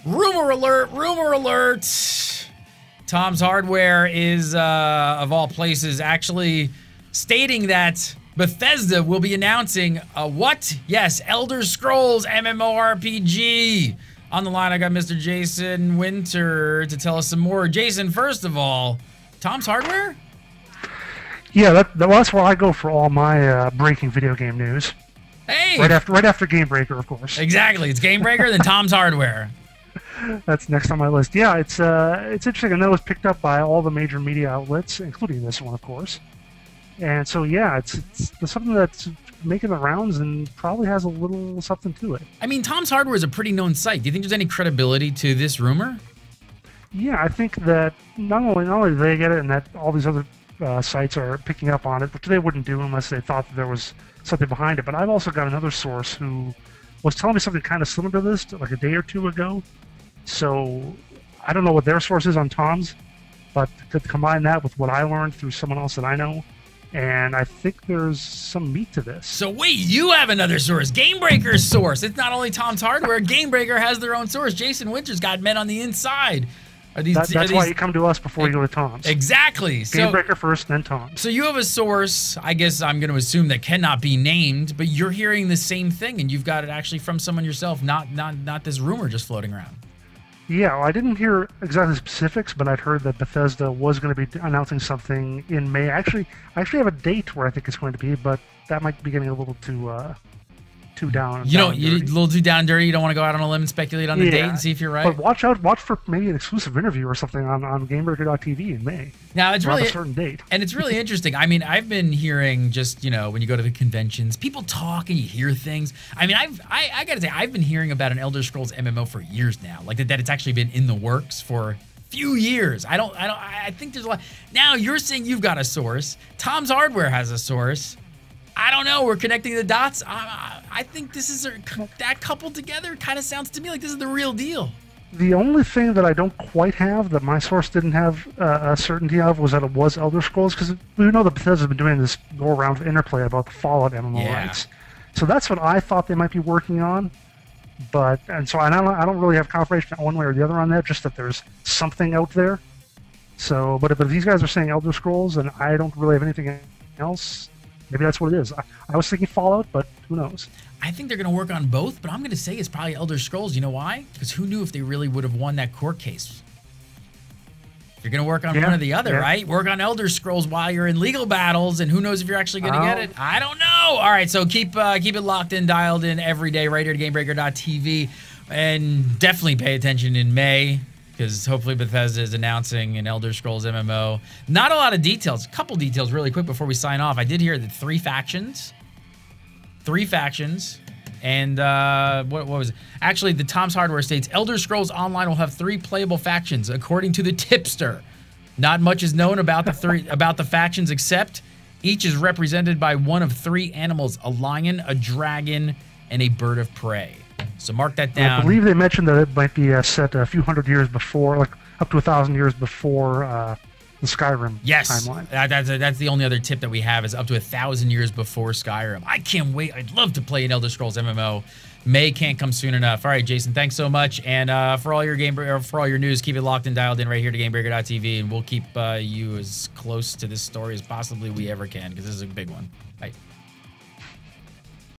Rumor alert, rumor alert. Tom's Hardware is, of all places, actually stating that Bethesda will be announcing a what? Yes, Elder Scrolls MMORPG. On the line, I got Mr. Jason Winter to tell us some more. Jason, first of all, Tom's Hardware? Yeah, that's where I go for all my breaking video game news. Hey! Right after Game Breaker, of course. Exactly. It's Game Breaker, then Tom's Hardware. That's next on my list. Yeah, it's interesting. I know it was picked up by all the major media outlets, including this one, of course. And so, yeah, it's something that's making the rounds and probably has a little something to it. I mean, Tom's Hardware is a pretty known site. Do you think there's any credibility to this rumor? Yeah, I think that not only do they get it, and that all these other sites are picking up on it, which they wouldn't do unless they thought that there was something behind it. But I've also got another source who was telling me something kind of similar to this like a day or two ago. So I don't know what their source is on Tom's, but to combine that with what I learned through someone else that I know, and I think there's some meat to this. So wait, you have another source, Game Breaker's source. It's not only Tom's Hardware, Game Breaker has their own source. Jason Winter's got men on the inside. That's why you come to us before you go to Tom's. Exactly. Game Breaker first, then Tom's. So you have a source, I guess I'm going to assume, that cannot be named, but you're hearing the same thing, and you've got it actually from someone yourself, not this rumor just floating around. Yeah, well, I didn't hear exactly specifics, but I'd heard that Bethesda was going to be announcing something in May. I actually have a date where I think it's going to be, but that might be getting a little too down. You're a little too down and dirty. You don't want to go out on a limb and speculate on the date and see if you're right. But watch for maybe an exclusive interview or something on GameBreaker.tv in May. Now it's really a certain date, and it's really interesting. I mean, I've been hearing just when you go to the conventions, people talk and you hear things. I mean, I got to say, I've been hearing about an Elder Scrolls MMO for years now. Like that it's actually been in the works for a few years. I think there's a lot. Now you're saying you've got a source. Tom's Hardware has a source. I don't know. We're connecting the dots. I think this is that coupled together kind of sounds to me like this is the real deal. The only thing that I don't quite have, that my source didn't have a certainty of, was that it was Elder Scrolls, because we know that Bethesda's been doing this go-around interplay about the Fallout MMO rights. So that's what I thought they might be working on. So I don't really have confirmation one way or the other on that, just that there's something out there. So, but if these guys are saying Elder Scrolls and I don't really have anything else, maybe that's what it is. I was thinking Fallout, but who knows? I think they're going to work on both, but I'm going to say it's probably Elder Scrolls. You know why? Because who knew if they really would have won that court case? You're going to work on one or the other, right? Work on Elder Scrolls while you're in legal battles, and who knows if you're actually going to get it? I don't know. All right, so keep it locked in, dialed in every day right here to GameBreaker.tv, and definitely pay attention in May, because hopefully Bethesda is announcing an Elder Scrolls MMO. Not a lot of details. A couple details really quick before we sign off. I did hear that three factions, and what was it? Actually, the Tom's Hardware states Elder Scrolls Online will have 3 playable factions, according to the tipster. Not much is known about the factions, except each is represented by one of 3 animals: a lion, a dragon, and a bird of prey. So mark that down. I believe they mentioned that it might be set a few hundred years before, like up to 1,000 years before the Skyrim timeline. That's the only other tip that we have, is up to 1,000 years before Skyrim. I can't wait. I'd love to play an Elder Scrolls MMO. May can't come soon enough. All right, Jason, thanks so much. And for all your news, keep it locked and dialed in right here to GameBreaker.tv, and we'll keep you as close to this story as possibly we ever can, because this is a big one. Bye.